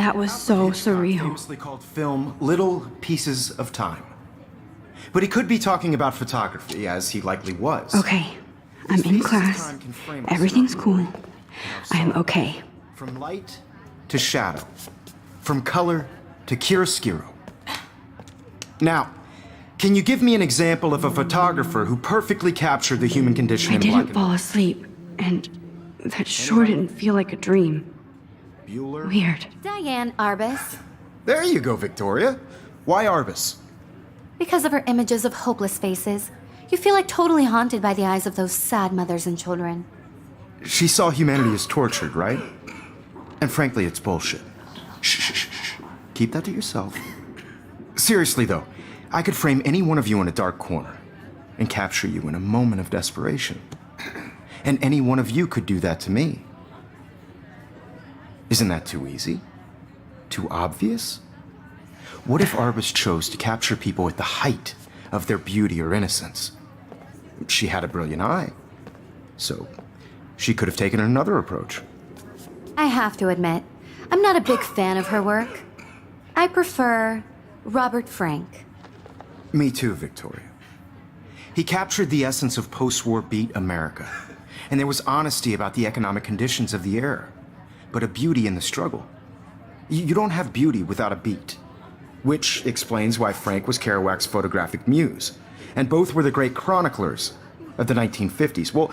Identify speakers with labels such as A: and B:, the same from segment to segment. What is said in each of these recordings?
A: That was so surreal.
B: Famously called film Little Pieces of Time. But he could be talking about photography, as he likely was.
A: Okay, I'm in class. Everything's cool. I'm okay.
B: From light to shadow. From color to chiaroscuro. Now, can you give me an example of a photographer who perfectly captured the human condition in black and white?
A: I didn't fall asleep, and that sure didn't feel like a dream.
B: Bueller?
A: Weird.
C: Diane Arbus.
B: There you go, Victoria. Why Arbus?
C: Because of her images of hopeless faces, you feel like totally haunted by the eyes of those sad mothers and children.
B: She saw humanity as tortured, right? And frankly, it's bullshit. Shh, shh, shh, shh. Keep that to yourself. Seriously, though, I could frame any one of you in a dark corner and capture you in a moment of desperation. And any one of you could do that to me. Isn't that too easy? Too obvious? What if Arbus chose to capture people at the height of their beauty or innocence? She had a brilliant eye, so she could have taken another approach.
C: I have to admit, I'm not a big fan of her work. I prefer Robert Frank.
B: Me too, Victoria. He captured the essence of post-war beat America, and there was honesty about the economic conditions of the era, but a beauty in the struggle. You don't have beauty without a beat, which explains why Frank was Kerouac's photographic muse, and both were the great chroniclers of the 1950s. Well,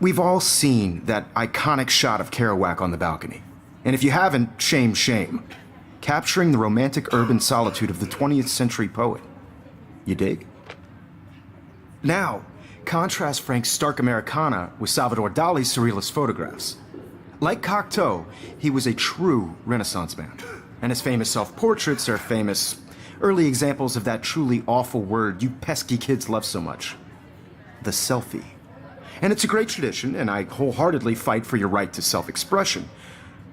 B: we've all seen that iconic shot of Kerouac on the balcony, and if you haven't, shame, shame. Capturing the romantic urban solitude of the 20th century poet. You dig? Now, contrast Frank's stark Americana with Salvador Dali's surrealist photographs. Like Cocteau, he was a true Renaissance man, and his famous self-portraits are famous early examples of that truly awful word you pesky kids love so much. The selfie. And it's a great tradition, and I wholeheartedly fight for your right to self-expression.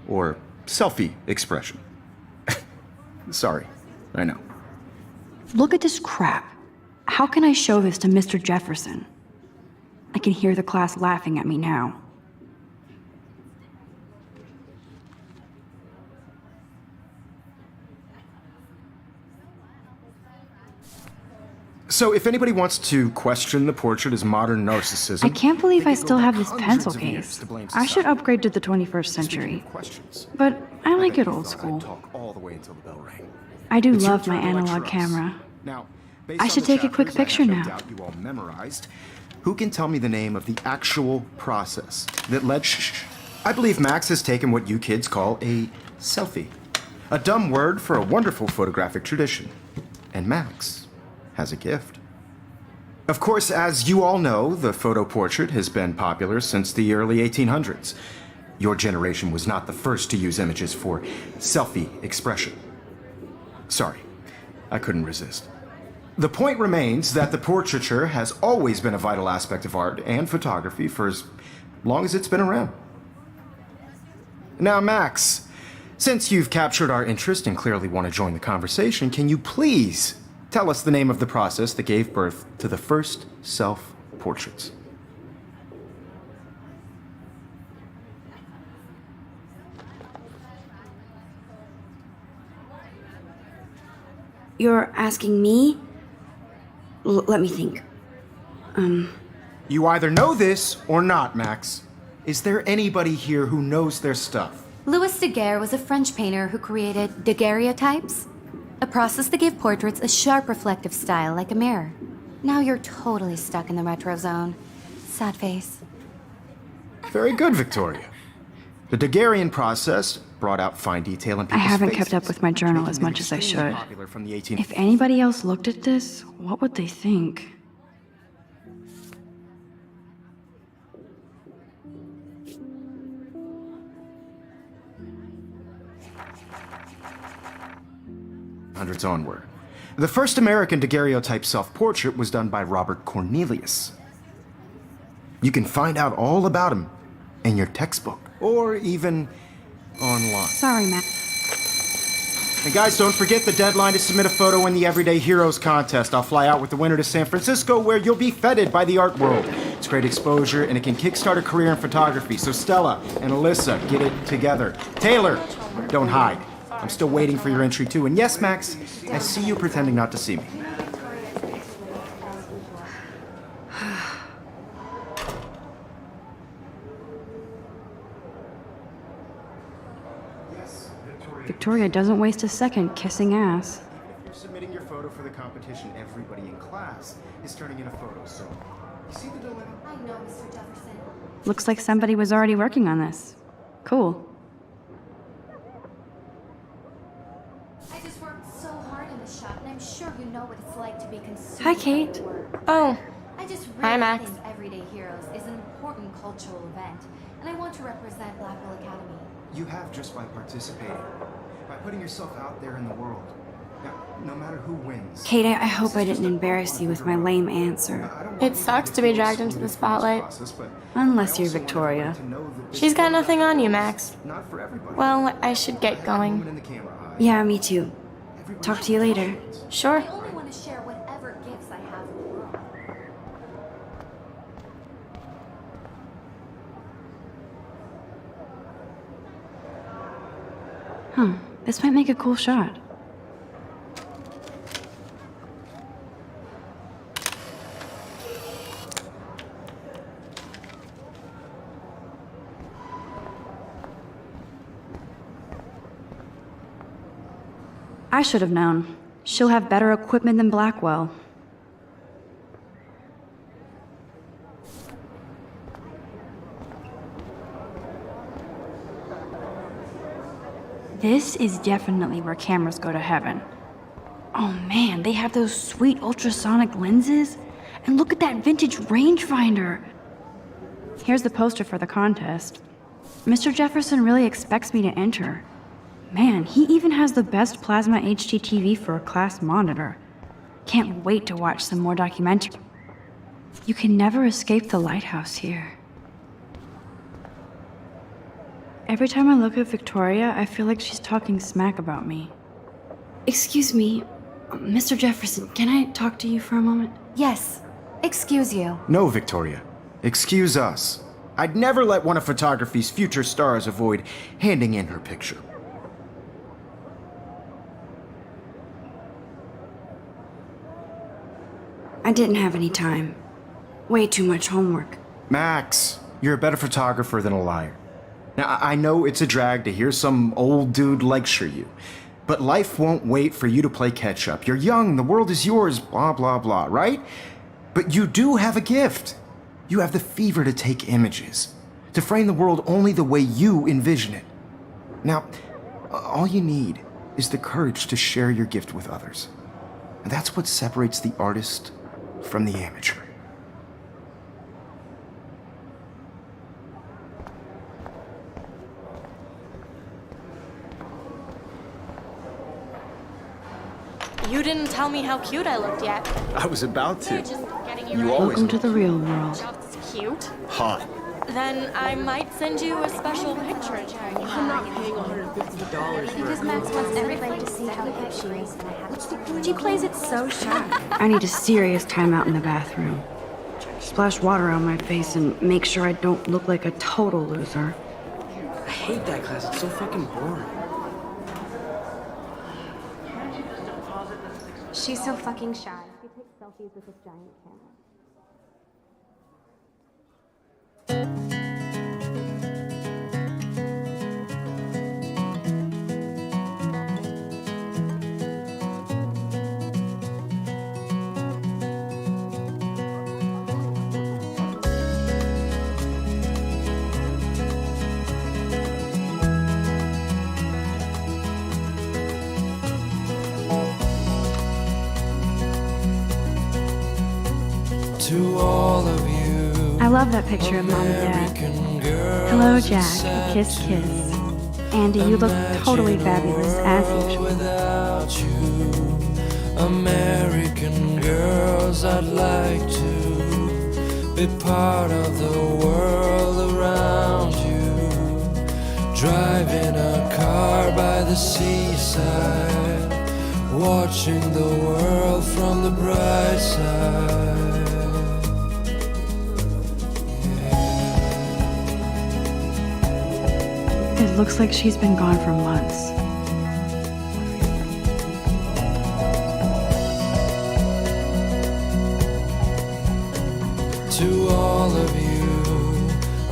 B: Or selfie expression. Sorry, I know.
A: Look at this crap. How can I show this to Mr. Jefferson? I can hear the class laughing at me now.
B: So if anybody wants to question the portrait as modern narcissism...
A: I can't believe
B: they
A: I
B: could go
A: still
B: back
A: have this
B: hundreds
A: pencil
B: of years
A: case.
B: to blame
A: I should
B: society.
A: upgrade to the 21st
B: Speaking
A: century.
B: of questions,
A: But I like
B: bet
A: it
B: you
A: old
B: thought I'd
A: school.
B: talk all the way until the bell rang.
A: I do
B: It's your
A: love my
B: turn to
A: analog
B: lecture us.
A: camera.
B: Now, based
A: I
B: on
A: should
B: the
A: take a quick
B: chapters I
A: picture
B: have no
A: now.
B: doubt you all memorized, who can tell me the name of the actual process that led... Shh. I believe Max has taken what you kids call a selfie. A dumb word for a wonderful photographic tradition. And Max has a gift. Of course, as you all know, the photo portrait has been popular since the early 1800s. Your generation was not the first to use images for selfie expression. Sorry, I couldn't resist. The point remains that the portraiture has always been a vital aspect of art and photography for as long as it's been around. Now, Max, since you've captured our interest and clearly want to join the conversation, can you please tell us the name of the process that gave birth to the first self-portraits?
A: You're asking me? Let me think.
B: You either know this or not, Max. Is there anybody here who knows their stuff?
C: Louis Daguerre was a French painter who created daguerreotypes, a process that gave portraits a sharp reflective style like a mirror. Now you're totally stuck in the retro zone. Sad face.
B: Very good, Victoria. The Daguerrean process brought out fine detail in
A: I
B: people's
A: haven't
B: faces,
A: kept up with my journal as
B: making it
A: much as I
B: extremely
A: should.
B: popular from the 18...
A: If anybody else looked at this, what would they think?
B: Hundreds onward. The first American daguerreotype self-portrait was done by Robert Cornelius. You can find out all about him in your textbook, or even online.
A: Sorry, Matt.
B: And guys, don't forget the deadline to submit a photo in the Everyday Heroes contest. I'll fly out with the winner to San Francisco, where you'll be feted by the art world. It's great exposure, and it can kickstart a career in photography. So Stella and Alyssa, get it together. Taylor, don't hide. I'm still waiting for your entry too. And yes, Max, I see you pretending not to see me.
A: Victoria doesn't waste a second kissing ass.
B: If you're submitting your photo for the competition, everybody in class is turning in a photo, so you see the dilemma?
C: I know, Mr. Jefferson.
A: Looks like somebody was already working on this. Cool.
C: I just worked so hard in the shop, and I'm sure you know what it's like to be consumed.
A: Hi, Kate.
C: by work.
D: Oh,
C: I just
D: Hi,
C: really
D: Max.
C: think Everyday Heroes is an important cultural event, and I want to represent Blackwell Academy.
B: You have just by participating, by putting yourself out there in the world. Now, no matter who wins.
A: Kate, I hope I didn't embarrass you with my lame answer.
D: It sucks to be dragged into the spotlight.
A: Unless you're Victoria.
D: She's got nothing on you, Max.
B: Not for everybody.
D: Well, I should get going.
B: In the camera eye.
A: Yeah, me too. Talk to you later.
D: Sure.
C: I only want to share whatever gifts I have in the world.
A: Huh. This might make a cool shot. I should have known. She'll have better equipment than Blackwell. This is definitely where cameras go to heaven. Oh man, they have those sweet ultrasonic lenses. And look at that vintage rangefinder. Here's the poster for the contest. Mr. Jefferson really expects me to enter. Man, he even has the best plasma HDTV for a class monitor. Can't wait to watch some more documentary. You can never escape the lighthouse here. Every time I look at Victoria, I feel like she's talking smack about me. Excuse me, Mr. Jefferson, can I talk to you for a moment?
C: Yes. Excuse you.
B: No, Victoria. Excuse us. I'd never let one of photography's future stars avoid handing in her picture.
A: I didn't have any time. Way too much homework.
B: Max, you're a better photographer than a liar. Now, I know it's a drag to hear some old dude lecture you, but life won't wait for you to play catch up. You're young, the world is yours, blah, blah, blah, right? But you do have a gift. You have the fever to take images, to frame the world only the way you envision it. Now, all you need is the courage to share your gift with others. And that's what separates the artist from the amateur.
D: You didn't tell me how cute I looked yet.
B: I was about
D: They're
B: to.
D: just getting you
B: You
D: ready.
B: always
A: Welcome to the real world.
D: That's cute.
B: hot.
D: Then I might send you a special picture.
E: I'm not paying $150
C: Because Max wants everybody to see how hip she is, and I have
A: She plays it so shy. I need a serious timeout in the bathroom. Splash water on my face and make sure I don't look like a total loser.
E: I hate that class. It's so fucking boring.
C: She's so fucking shy. She takes selfies with this giant camera.
F: To all of you,
A: I love that picture of Mom and Dad.
F: American girls,
A: Hello,
F: it's
A: Jack.
F: sad
A: Kiss,
F: to
A: kiss. Andy, you look totally
F: imagine a
A: fabulous, as
F: world
A: usual.
F: Without you, American girls, I'd like to be part of the world around you. Driving a car by the seaside, watching the world from the bright side.
A: It looks like she's been gone for months.
F: To all of you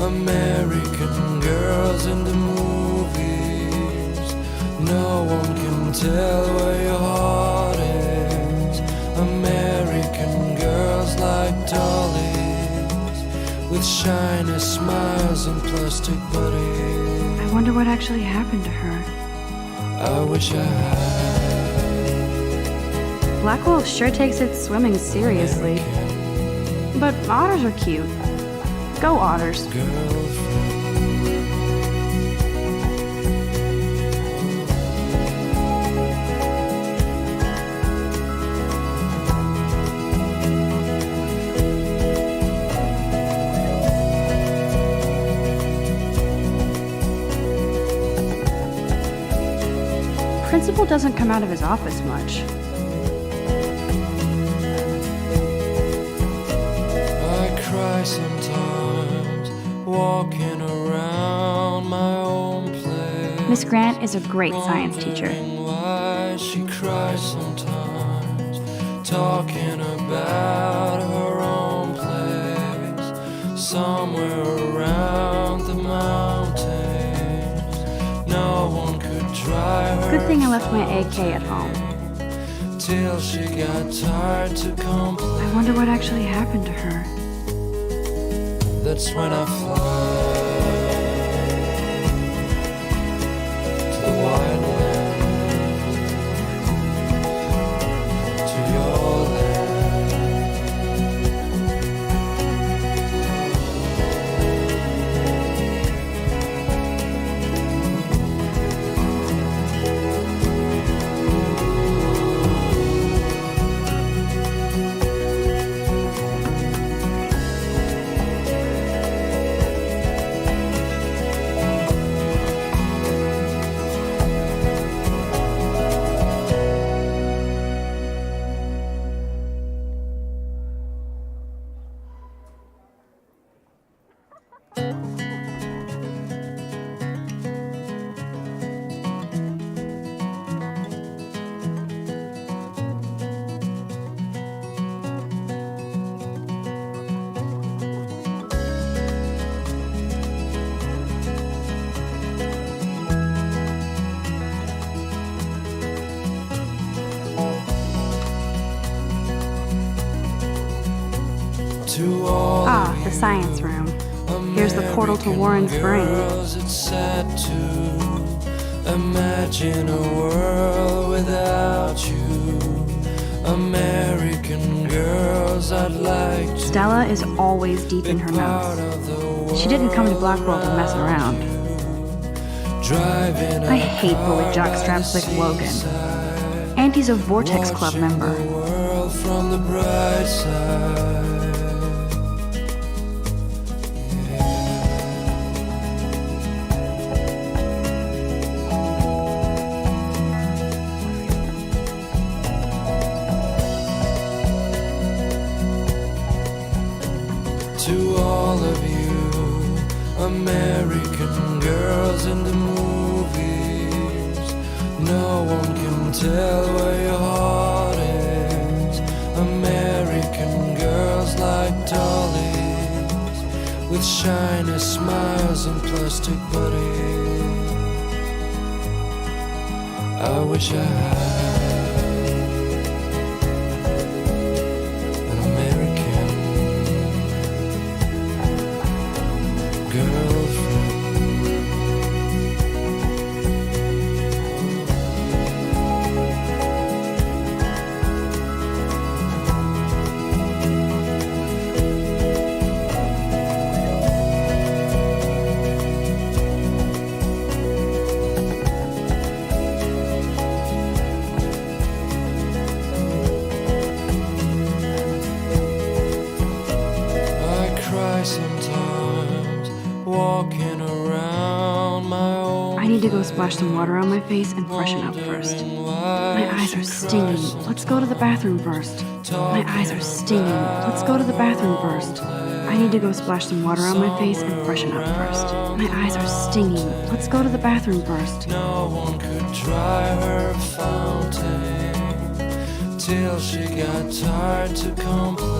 F: American girls in the movies, no one can tell where your heart is. American girls like dollies, with shiny smiles and plastic bodies.
A: I wonder what actually happened to her.
F: I wish I had
A: Black Wolf sure takes its swimming seriously. But otters are cute. Go otters.
F: girlfriend.
A: Principal doesn't come out of his office much.
F: I cry sometimes, walking around my own place.
A: Miss Grant is a great science teacher.
F: Wondering why she cries sometimes, talking about her own place, somewhere around the mountains. No one could dry her.
A: Good thing I left my AK at home.
F: Till she got tired to complain.
A: I wonder what actually happened to her.
F: That's when I fly to the wild land, to your land. To all
A: Ah, the science room. Here's the portal to Warren's brain.
F: girls, it's sad to imagine a world without you. American girls, I'd like to
A: Stella is always deep in her
F: part
A: notes.
F: of the world.
A: She didn't come to Blackwell to mess around.
F: Driving
A: I hate bully jockstraps like Logan. And he's a Vortex Club member.
F: the world from the bright side. To all of you American girls in the movies, no one can tell where your heart is. American girls like dollies, with shiny smiles and plastic bodies. I wish I had an American girlfriend. I cry sometimes, walking around my own.
A: I need to go splash some water on my face and freshen up first. My eyes are stinging. Let's go to the bathroom first. My eyes are stinging. Let's go to the bathroom first. I need to go splash some water on my face and freshen up first. My eyes are stinging. Let's go to the bathroom first.
F: No one could dry her fountain till she got tired to complain.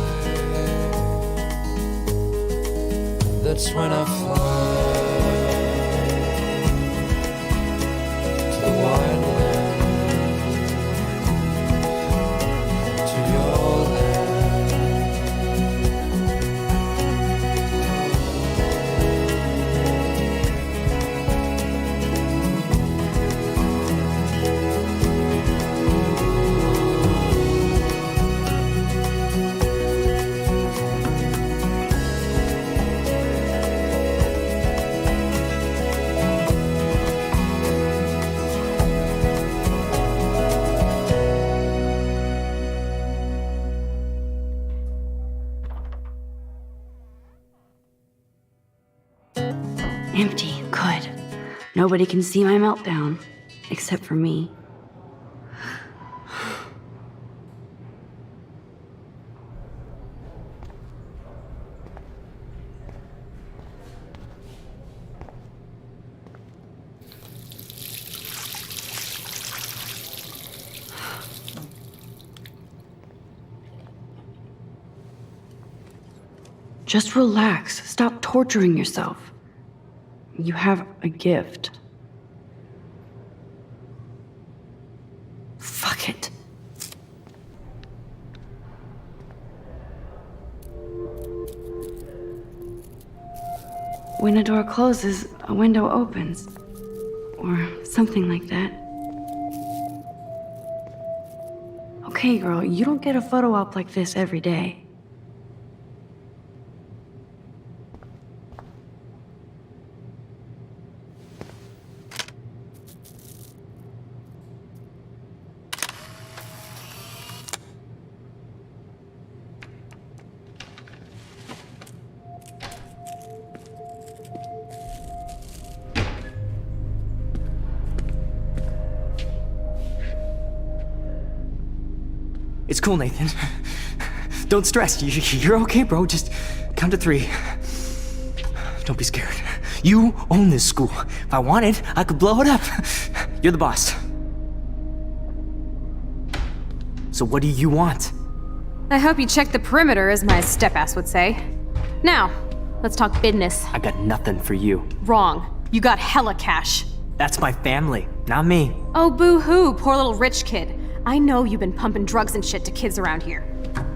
F: That's when I fly to the wide land, to your land.
A: Empty. Good. Nobody can see my meltdown. Except for me. Just relax. Stop torturing yourself. You have a gift. Fuck it. When a door closes, a window opens. Or something like that. Okay, girl, you don't get a photo op like this every day.
E: It's cool, Nathan. Don't stress. You're okay, bro. Just count to 3. Don't be scared. You own this school. If I wanted, I could blow it up. You're the boss. So what do you want?
G: I hope you checked the perimeter, as my step-ass would say. Now, let's talk business.
E: I got nothing for you.
G: Wrong. You got hella cash.
E: That's my family, not me.
G: Oh, boo-hoo, poor little rich kid. I know you've been pumping drugs and shit to kids around here.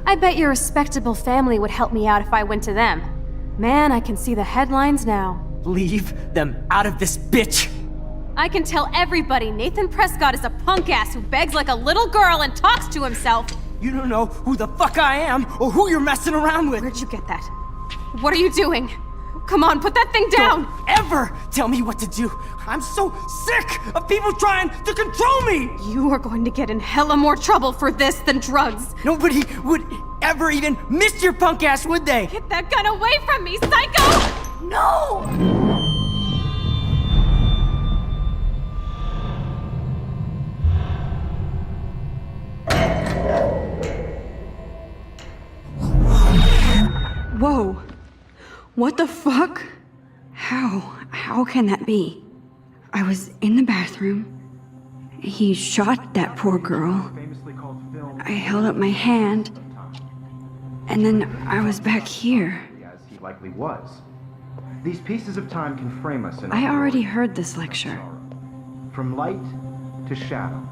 G: I bet your respectable family would help me out if I went to them. Man, I can see the headlines now.
E: Leave them out of this bitch!
G: I can tell everybody Nathan Prescott is a punk ass who begs like a little girl and talks to himself.
E: You don't know who the fuck I am or who you're messing around with.
G: Where'd you get that? What are you doing? Come on, put that thing down!
E: Don't ever tell me what to do. I'm so sick of people trying to control me!
G: You are going to get in hella more trouble for this than drugs.
E: Nobody would ever even miss your punk ass, would they?
G: Get that gun away from me, psycho!
E: No!
A: Whoa. What the fuck? How can that be? I was in the bathroom. He shot that poor girl. I held up my hand. And then I was back here.
B: As he likely was. These pieces of time can frame us in
A: I already heard this lecture.
B: From light to shadow.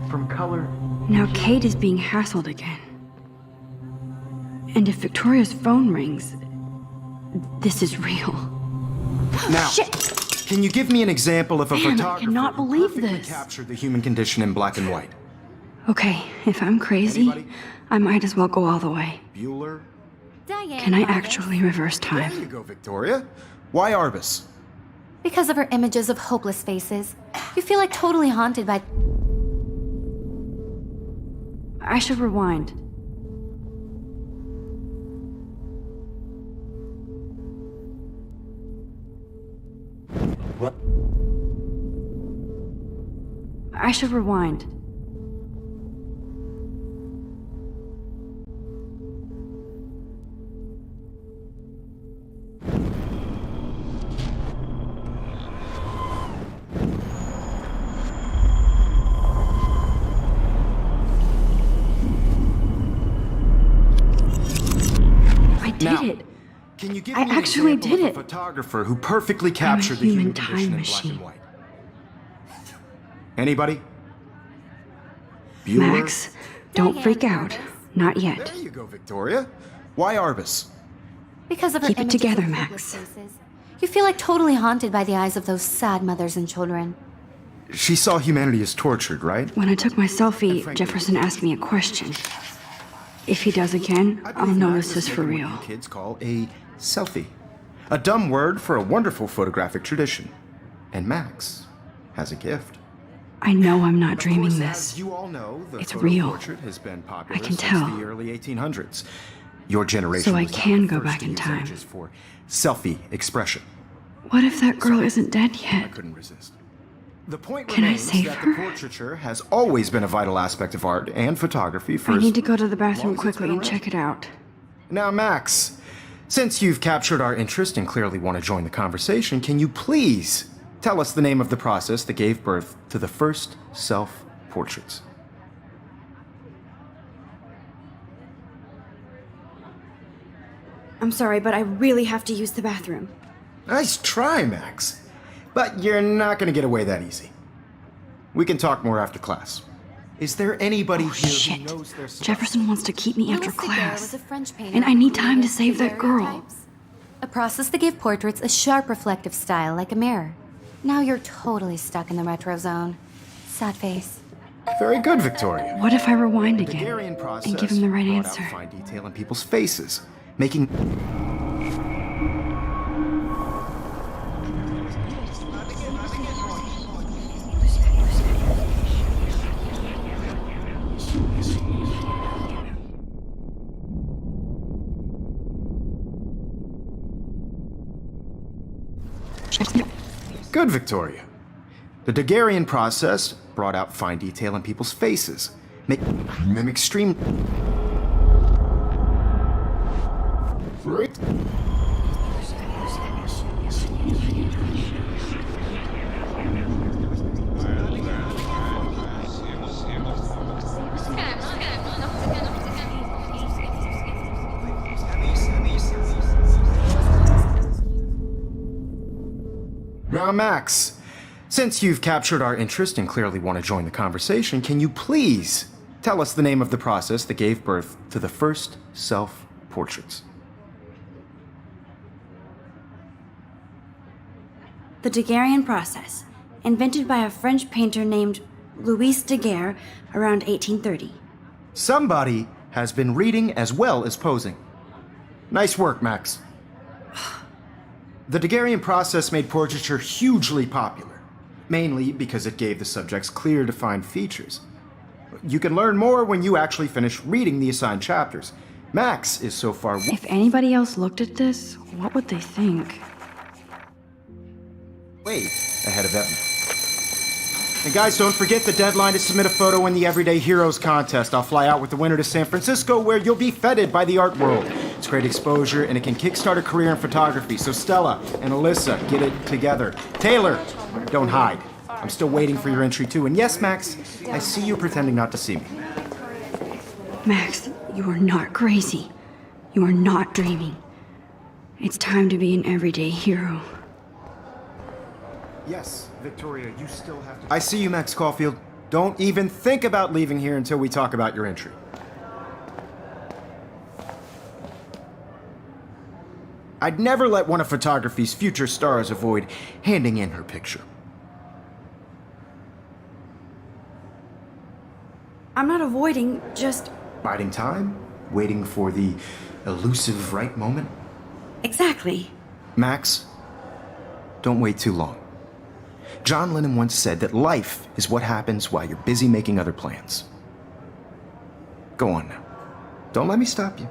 B: From color.
A: Now Kate is being hassled again. And if Victoria's phone rings, this is real.
B: Now,
A: Shit!
B: can you give me an example of a
A: Damn, I
B: photographer
A: cannot
B: who
A: believe
B: perfectly
A: this.
B: captured the human condition in black and white?
A: Okay, if I'm crazy,
B: Anybody?
A: I might as well go all the way.
B: Bueller?
C: Diane.
A: Can I
C: Arbus.
A: actually reverse
B: There
A: time?
B: you go, Victoria. Why Arbus?
C: Because of her images of hopeless faces. You feel like totally haunted by.
A: I should rewind.
E: What?
A: I should rewind. it.
B: Can you give
A: I
B: me an
A: actually
B: example
A: did
B: of
A: it.
B: a photographer who perfectly captured the
A: human
B: human condition
A: time
B: in black and
A: machine.
B: white? Anybody? Bueller?
A: Max, don't freak out. Not yet.
B: There you go, Victoria. Why Arbus?
C: Because of her
A: Keep it
C: images
A: together,
C: of
A: Max.
C: hopeless faces. You feel like totally haunted by the eyes of those sad mothers and children.
B: She saw humanity as tortured, right?
A: When I took my selfie, Jefferson asked me a question. If he does again, I'll know this is for real.
B: What you kids call a selfie. A dumb word for a wonderful photographic tradition. And Max has a gift.
A: I know I'm not
B: Of
A: dreaming
B: course,
A: this.
B: as you all know, the
A: It's
B: photo
A: real.
B: portrait has been popular
A: I can
B: since
A: tell.
B: the early 1800s. Your generation
A: So I
B: was not
A: can
B: the
A: go
B: first
A: back
B: to
A: in
B: use
A: time.
B: images for selfie expression.
A: What if that girl isn't dead
B: I
A: yet?
B: couldn't resist. The point
A: Can I
B: remains
A: save
B: that
A: her?
B: the portraiture has always been a vital aspect of art and photography for
A: I
B: as
A: need to go to the
B: long
A: bathroom
B: as it's
A: quickly
B: been
A: and
B: around.
A: check it out.
B: Now, Max, since you've captured our interest and clearly want to join the conversation, can you please tell us the name of the process that gave birth to the first self-portraits?
A: I'm sorry, but I really have to use the bathroom.
B: Nice try, Max. But you're not going to get away that easy. We can talk more after class. Is there anybody
A: Oh,
B: here
A: shit.
B: who knows their stuff?
A: Jefferson wants to keep me after
C: Louis Daguerre was
A: class.
C: a French painter
A: And I
C: who
A: need time to
C: created
A: save that girl.
C: daguerreotypes, a process that gave portraits a sharp reflective style like a mirror. Now you're totally stuck in the retro zone. Sad face.
B: Very good, Victoria.
A: What if I rewind
B: The
A: again
B: Daguerrean process
A: and give him the right
B: brought out
A: answer?
B: fine detail in people's faces, making Good, Victoria. The Daguerrean process brought out fine detail in people's faces, making them extreme. Now, Max, since you've captured our interest and clearly want to join the conversation, can you please tell us the name of the process that gave birth to the first self-portraits?
A: The Daguerrean process, invented by a French painter named Louis Daguerre around 1830.
B: Somebody has been reading as well as posing. Nice work, Max. The Daguerrean process made portraiture hugely popular, mainly because it gave the subjects clear, defined features. You can learn more when you actually finish reading the assigned chapters. Max is so far.
A: If anybody else looked at this, what would they think?
B: Way ahead of Evan. And guys, don't forget the deadline to submit a photo in the Everyday Heroes contest. I'll fly out with the winner to San Francisco, where you'll be feted by the art world. It's great exposure, and it can kickstart a career in photography. So Stella and Alyssa, get it together. Taylor, don't hide. I'm still waiting for your entry too. And yes, Max, I see you pretending not to see me.
A: Max, you are not crazy. You are not dreaming. It's time to be an everyday hero.
B: Yes, Victoria, you still have to. I see you, Max Caulfield. Don't even think about leaving here until we talk about your entry. I'd never let one of photography's future stars avoid handing in her picture.
A: I'm not avoiding, just.
B: Biding time, waiting for the elusive right moment.
A: Exactly.
B: Max, don't wait too long. John Lennon once said that life is what happens while you're busy making other plans. Go on now. Don't let me stop you.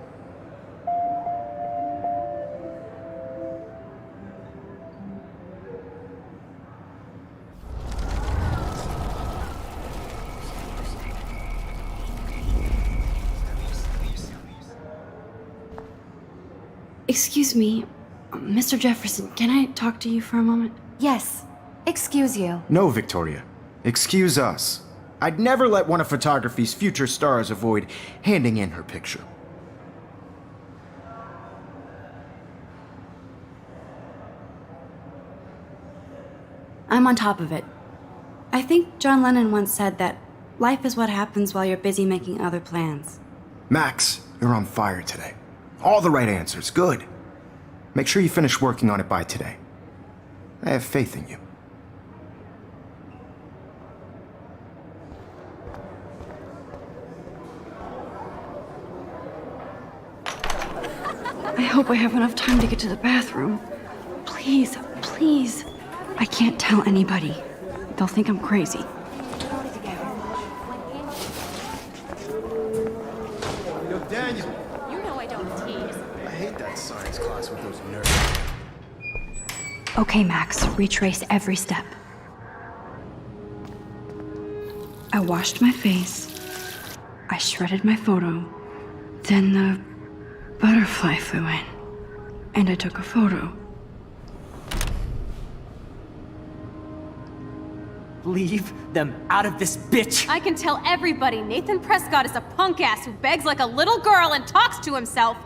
A: Excuse me, Mr. Jefferson, can I talk to you for a moment?
C: Yes. Excuse you.
B: No, Victoria. Excuse us. I'd never let one of photography's future stars avoid handing in her picture.
A: I'm on top of it. I think John Lennon once said that life is what happens while you're busy making other plans.
B: Max, you're on fire today. All the right answers, good. Make sure you finish working on it by today. I have faith in you.
A: I hope I have enough time to get to the bathroom. Please, please. I can't tell anybody. They'll think I'm crazy.
B: Yo, Daniel.
D: You know I don't tease.
B: I hate that science class with those nerds.
A: Okay, Max, retrace every step. I washed my face. I shredded my photo. Then the butterfly flew in. And I took a photo.
E: Leave them out of this bitch!
G: I can tell everybody Nathan Prescott is a punk ass who begs like a little girl and talks to himself.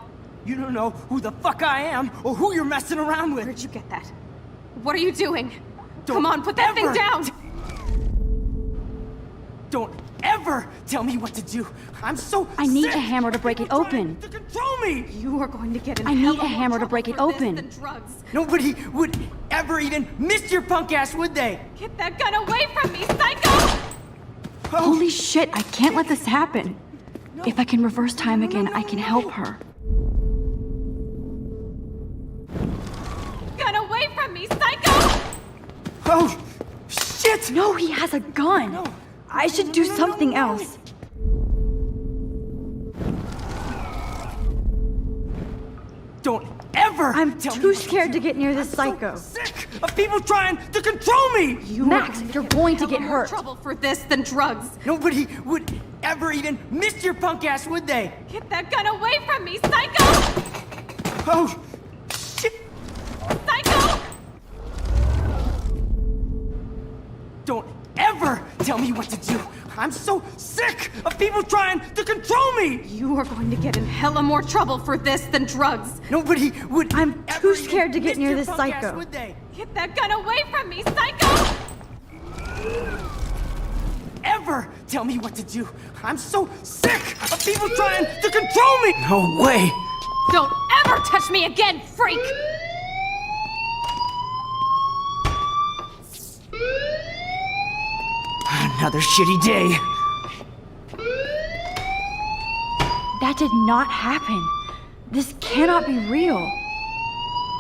E: You don't know who the fuck I am or who you're messing around with.
G: Where'd you get that? What are you doing?
E: Don't
G: Come on, put that thing
E: ever
G: down!
E: Don't ever tell me what to do. I'm so
A: I need
E: sick
A: a hammer to
E: of
A: break
E: people
A: it open.
E: trying to control me.
G: You are going to get in
A: I need
G: hella
A: a
G: more
A: hammer to
G: trouble
A: break it
G: for this
A: open.
G: than drugs.
E: Nobody would ever even miss your punk ass, would they?
G: Get that gun away from me, psycho!
A: Holy shit, I can't let this happen. If I can reverse time again, I can help her.
G: Gun away from me, psycho!
E: Oh, shit!
A: No, he has a gun.
E: No.
A: I should do something else.
E: Don't ever
A: I'm
E: tell me
A: too
E: what to
A: scared
E: do.
A: to get near this
E: I'm
A: psycho.
E: so sick of people trying to control me.
A: Max, you're going to get
G: Hella more
A: hurt.
G: trouble for this than drugs.
E: Nobody would ever even miss your punk ass, would they?
G: Get that gun away from me, psycho!
E: Oh, shit!
G: Psycho!
E: Don't ever tell me what to do. I'm so sick of people trying to control me.
G: You are going to get in hella more trouble for this than drugs.
E: Nobody would.
A: I'm
E: ever
A: too
E: even
A: scared to get
E: miss
A: near
E: your
A: this
E: punk ass,
A: psycho.
E: would they?
G: Get that gun away from me, psycho!
E: Ever tell me what to do. I'm so sick of people trying to control me. No way.
G: Don't ever touch me again, freak!
E: Another shitty day.
A: That did not happen. This cannot be real.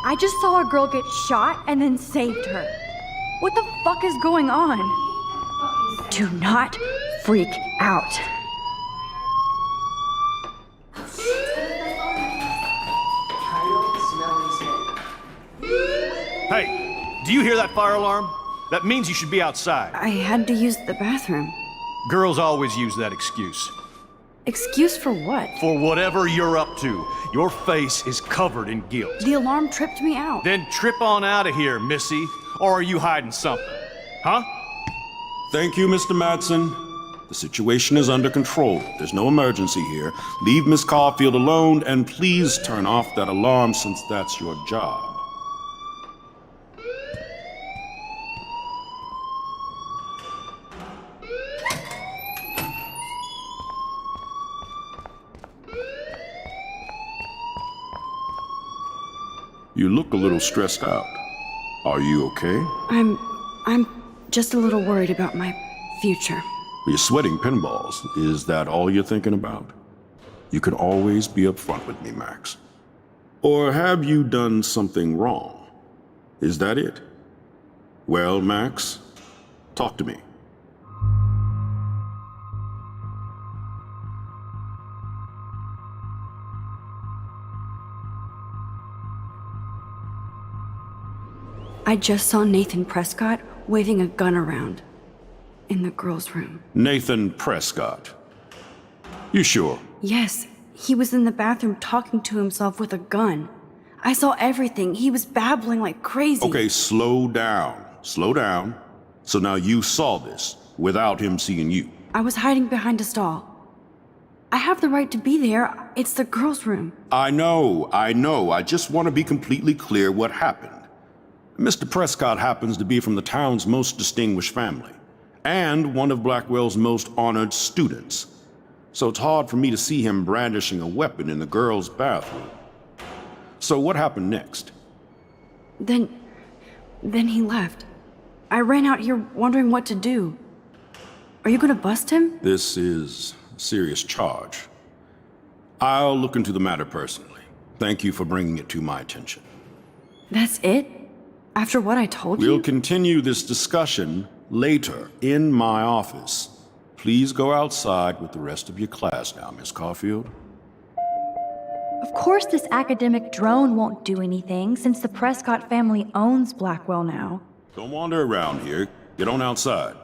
A: I just saw a girl get shot and then saved her. What the fuck is going on? Do not freak out.
H: Hey, do you hear that fire alarm? That means you should be outside.
A: I had to use the bathroom.
H: Girls always use that excuse.
A: Excuse for what?
H: For whatever you're up to, your face is covered in guilt.
A: The alarm tripped me out.
H: Then trip on out of here, Missy. Or are you hiding something? Huh?
I: Thank you, Mr. Madsen. The situation is under control. There's no emergency here. Leave Miss Caulfield alone, and please turn off that alarm since that's your job. You look a little stressed out. Are you okay?
A: I'm just a little worried about my future.
I: You're sweating pinballs. Is that all you're thinking about? You can always be upfront with me, Max. Or have you done something wrong? Is that it? Well, Max, talk to me.
A: I just saw Nathan Prescott waving a gun around in the girls' room.
I: Nathan Prescott. You sure?
A: Yes, he was in the bathroom talking to himself with a gun. I saw everything. He was babbling like crazy.
I: Okay, slow down. Slow down. So now you saw this without him seeing you.
A: I was hiding behind a stall. I have the right to be there. It's the girls' room.
I: I know. I just want to be completely clear what happened. Mr. Prescott happens to be from the town's most distinguished family, and one of Blackwell's most honored students. So it's hard for me to see him brandishing a weapon in the girls' bathroom. So what happened next?
A: Then he left. I ran out here wondering what to do. Are you gonna bust him?
I: This is a serious charge. I'll look into the matter personally. Thank you for bringing it to my attention.
A: That's it? After what I told you?
I: We'll continue this discussion later in my office. Please go outside with the rest of your class now, Miss Caulfield.
A: Of course this academic drone won't do anything since the Prescott family owns Blackwell now.
I: Don't wander around here. Get on outside.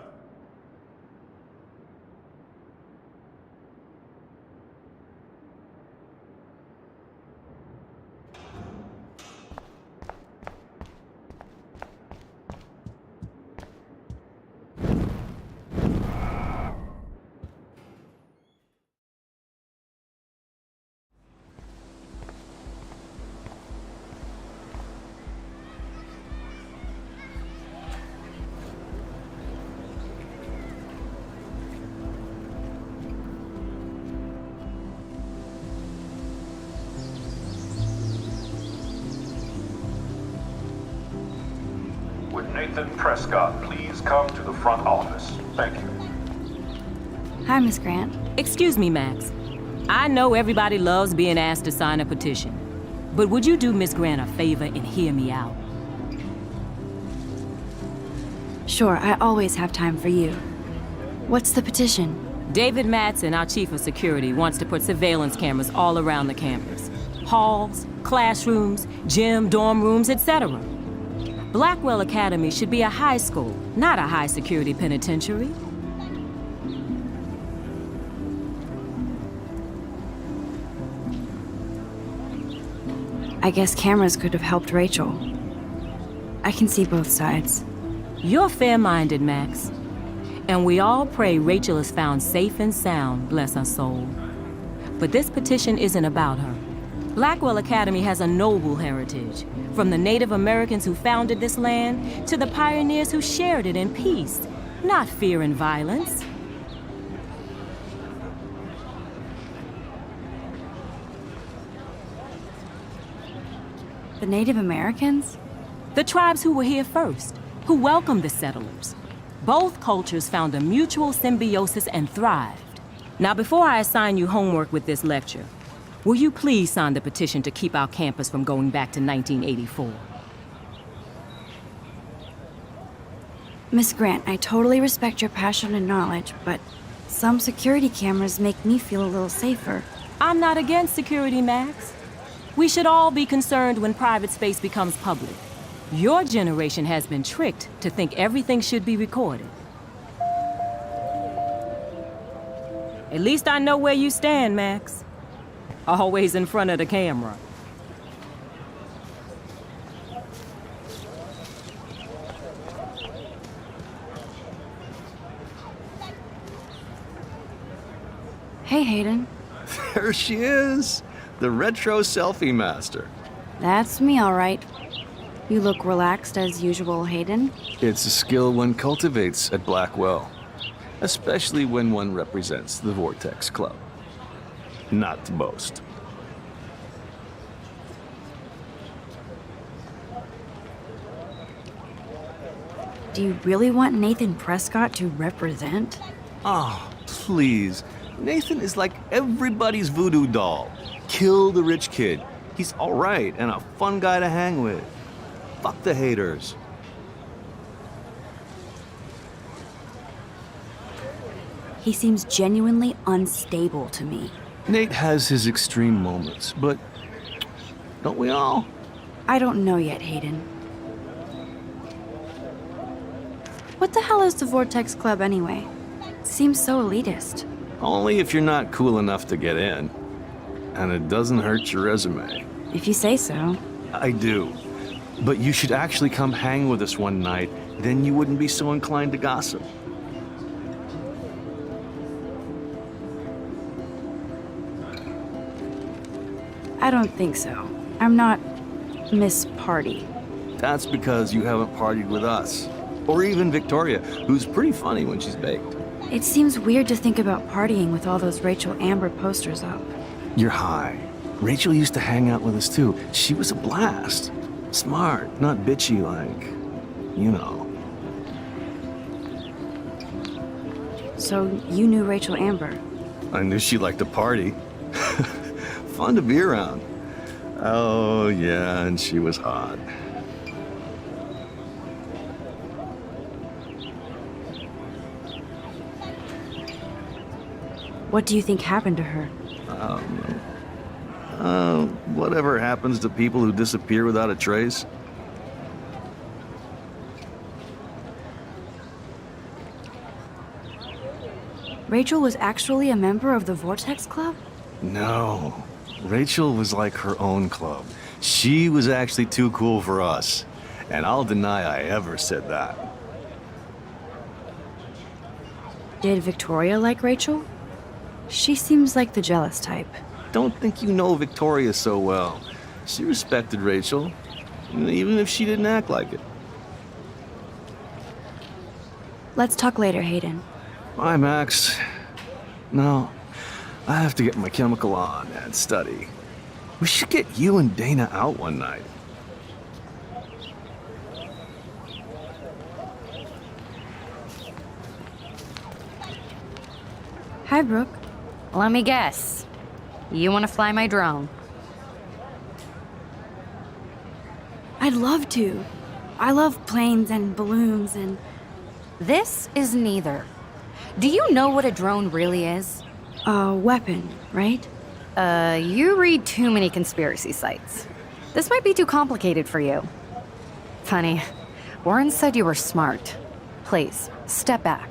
J: Would Nathan Prescott please come to the front office? Thank you.
A: Hi, Miss Grant.
K: Excuse me, Max. I know everybody loves being asked to sign a petition, but would you do Miss Grant a favor and hear me out?
A: Sure, I always have time for you. What's the petition?
K: David Madsen, our chief of security, wants to put surveillance cameras all around the campus. Halls, classrooms, gym, dorm rooms, etc. Blackwell Academy should be a high school, not a high-security penitentiary.
A: I guess cameras could have helped Rachel. I can see both sides.
K: You're fair-minded, Max. And we all pray Rachel is found safe and sound, bless her soul. But this petition isn't about her. Blackwell Academy has a noble heritage, from the Native Americans who founded this land to the pioneers who shared it in peace, not fear and violence.
A: The Native Americans?
K: The tribes who were here first, who welcomed the settlers. Both cultures found a mutual symbiosis and thrived. Now, before I assign you homework with this lecture, will you please sign the petition to keep our campus from going back to 1984?
A: Miss Grant, I totally respect your passion and knowledge, but some security cameras make me feel a little safer.
K: I'm not against security, Max. We should all be concerned when private space becomes public. Your generation has been tricked to think everything should be recorded. At least I know where you stand, Max. Always in front of the camera.
A: Hey, Hayden.
L: There she is! The retro selfie master.
A: That's me, all right. You look relaxed as usual, Hayden.
L: It's a skill one cultivates at Blackwell, especially when one represents the Vortex Club. Not to boast.
A: Do you really want Nathan Prescott to represent?
L: Oh, please. Nathan is like everybody's voodoo doll. Kill the rich kid. He's all right and a fun guy to hang with. Fuck the haters.
A: He seems genuinely unstable to me.
L: Nate has his extreme moments, but don't we all?
A: I don't know yet, Hayden. What the hell is the Vortex Club anyway? Seems so elitist.
L: Only if you're not cool enough to get in. And it doesn't hurt your resume.
A: If you say so.
L: I do. But you should actually come hang with us one night, then you wouldn't be so inclined to gossip.
A: I don't think so. I'm not Miss Party.
L: That's because you haven't partied with us. Or even Victoria, who's pretty funny when she's baked.
A: It seems weird to think about partying with all those Rachel Amber posters up.
L: You're high. Rachel used to hang out with us too. She was a blast. Smart, not bitchy like, you know.
A: So you knew Rachel Amber?
L: I knew she liked to party. Fun to be around. Oh, yeah, and she was hot.
A: What do you think happened to her?
L: Whatever happens to people who disappear without a trace.
A: Rachel was actually a member of the Vortex Club?
L: No. Rachel was like her own club. She was actually too cool for us. And I'll deny I ever said that.
A: Did Victoria like Rachel? She seems like the jealous type.
L: Don't think you know Victoria so well. She respected Rachel, even if she didn't act like it.
A: Let's talk later, Hayden.
L: Bye, Max. No, I have to get my chemical on and study. We should get you and Dana out one night.
A: Hi, Brooke.
C: Let me guess. You want to fly my drone?
A: I'd love to. I love planes and balloons and...
C: This is neither. Do you know what a drone really is?
A: A weapon, right?
C: You read too many conspiracy sites. This might be too complicated for you. Funny, Warren said you were smart. Please, step back.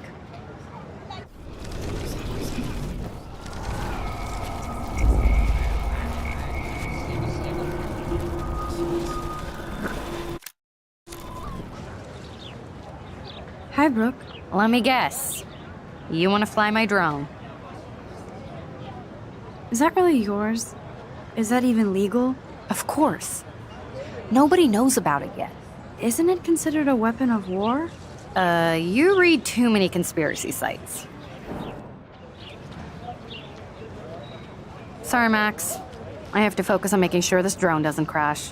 A: Hi, Brooke.
C: Let me guess. You want to fly my drone?
A: Is that really yours? Is that even legal?
C: Of course. Nobody knows about it yet.
A: Isn't it considered a weapon of war?
C: You read too many conspiracy sites. Sorry, Max. I have to focus on making sure this drone doesn't crash.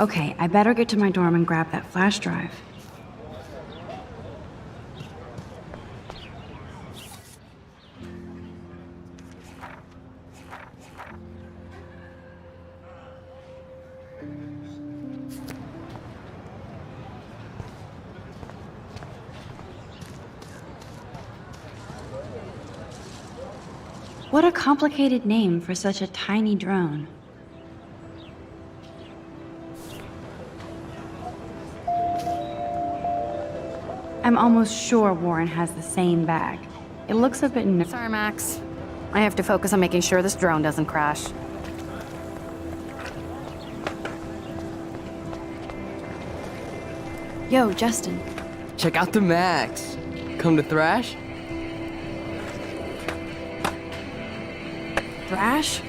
A: Okay, I better get to my dorm and grab that flash drive. What a complicated name for such a tiny drone. I'm almost sure Warren has the same bag. It looks a bit
C: Sorry, Max. I have to focus on making sure this drone doesn't crash.
A: Yo, Justin.
M: Check out the Max. Come to Thrash?
A: Thrash?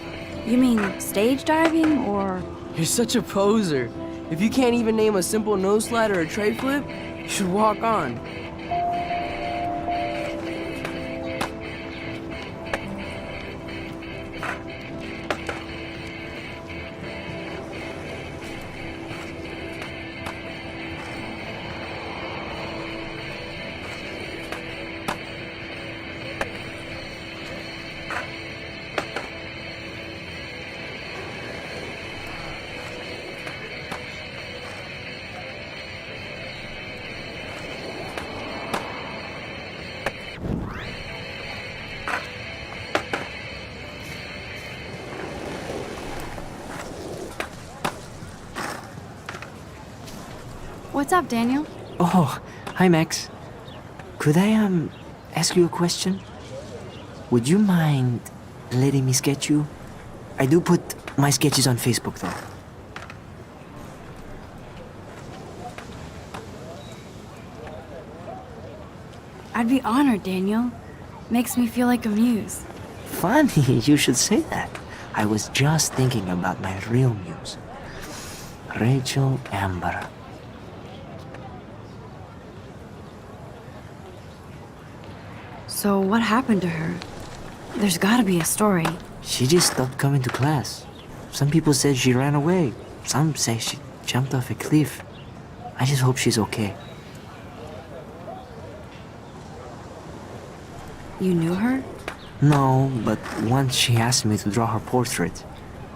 A: You mean stage diving, or...?
M: You're such a poser. If you can't even name a simple nose slide or a tray flip, you should walk on.
A: What's up, Daniel?
E: Oh, hi, Max. Could I, ask you a question? Would you mind letting me sketch you? I do put my sketches on Facebook, though.
A: I'd be honored, Daniel. Makes me feel like a muse.
E: Funny, you should say that. I was just thinking about my real muse. Rachel Amber.
A: So what happened to her? There's gotta be a story.
E: She just stopped coming to class. Some people said she ran away. Some say she jumped off a cliff. I just hope she's okay.
A: You knew her?
E: No, but once she asked me to draw her portrait.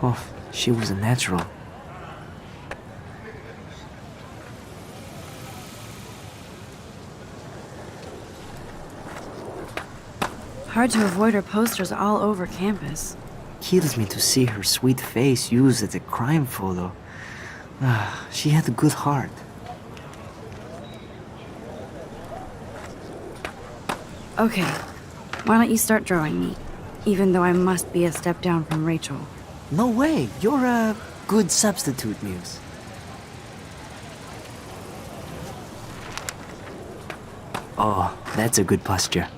E: Oh, she was a natural.
A: Hard to avoid her posters all over campus.
E: Kills me to see her sweet face used as a crime photo. She had a good heart.
A: Okay, why don't you start drawing me? Even though I must be a step down from Rachel.
E: No way, you're a good substitute, Muse. Oh, that's a good posture.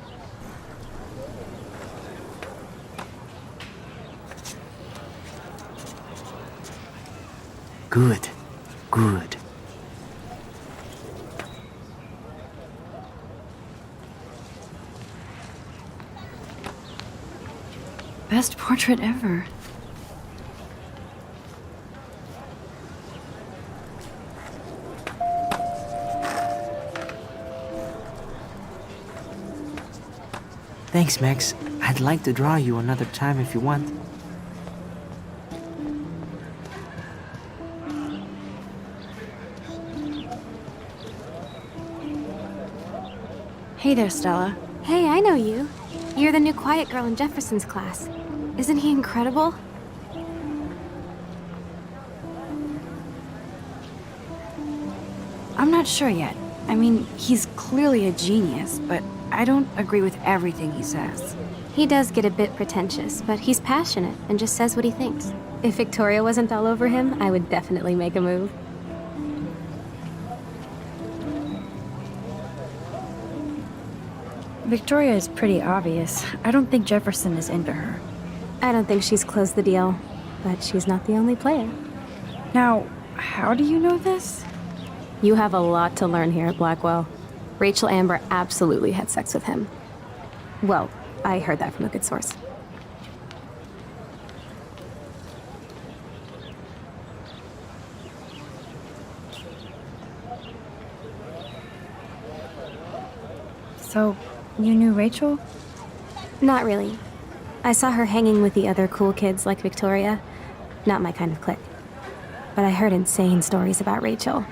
E: Good, good.
A: Best portrait ever.
E: Thanks, Max. I'd like to draw you another time if you want.
A: Hey there, Stella.
G: Hey, I know you. You're the new quiet girl in Jefferson's class. Isn't he incredible?
A: I'm not sure yet. I mean, he's clearly a genius, but I don't agree with everything he says.
G: He does get a bit pretentious, but he's passionate and just says what he thinks. If Victoria wasn't all over him, I would definitely make a move.
A: Victoria is pretty obvious. I don't think Jefferson is into her.
G: I don't think she's closed the deal, but she's not the only player.
A: Now, how do you know this?
G: You have a lot to learn here at Blackwell. Rachel Amber absolutely had sex with him. Well, I heard that from a good source.
A: So, you knew Rachel?
G: Not really. I saw her hanging with the other cool kids like Victoria. Not my kind of clique. But I heard insane stories about Rachel.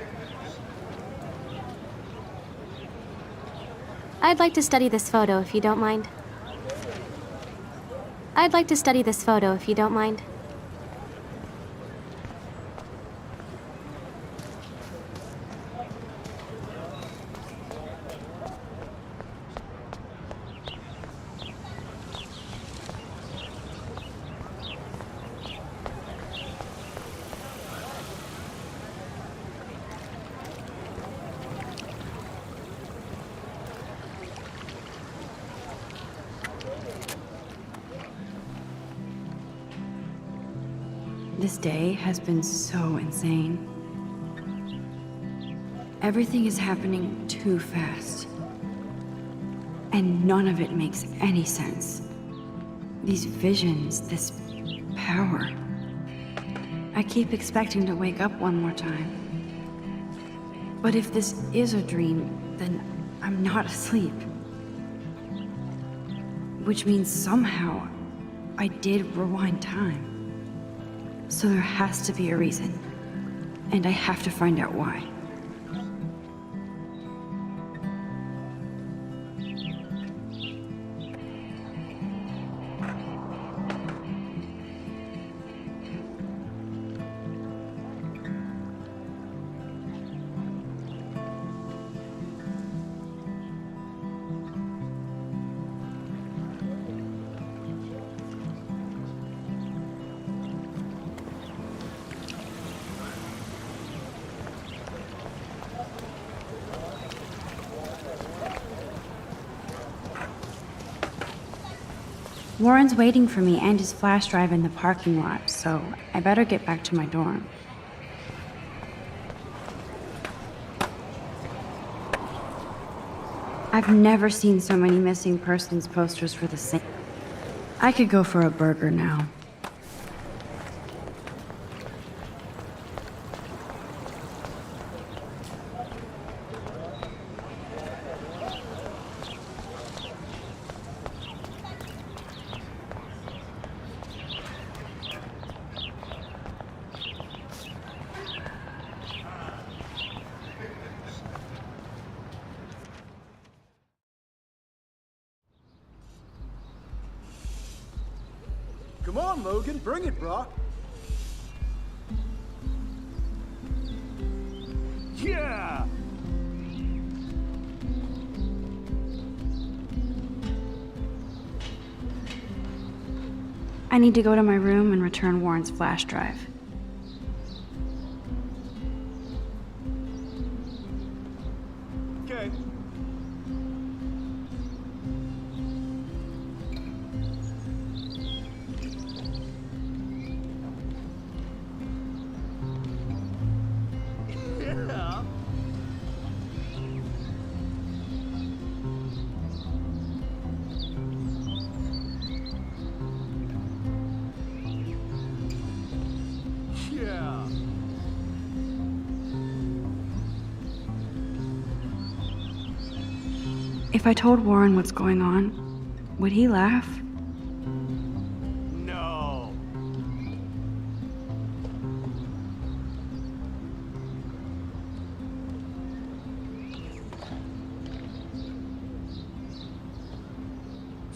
G: I'd like to study this photo if you don't mind. I'd like to study this photo if you don't mind.
A: This day has been so insane. Everything is happening too fast. And none of it makes any sense. These visions, this power. I keep expecting to wake up one more time. But if this is a dream, then I'm not asleep. Which means somehow I did rewind time. So there has to be a reason. And I have to find out why. Warren's waiting for me and his flash drive in the parking lot, so I better get back to my dorm. I've never seen so many missing persons posters for the same. I could go for a burger now.
N: Come on, Logan, bring it, brah.
H: Yeah!
A: I need to go to my room and return Warren's flash drive.
N: Okay.
H: Yeah! Yeah!
A: If I told Warren what's going on, would he laugh?
H: No!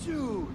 N: Dude,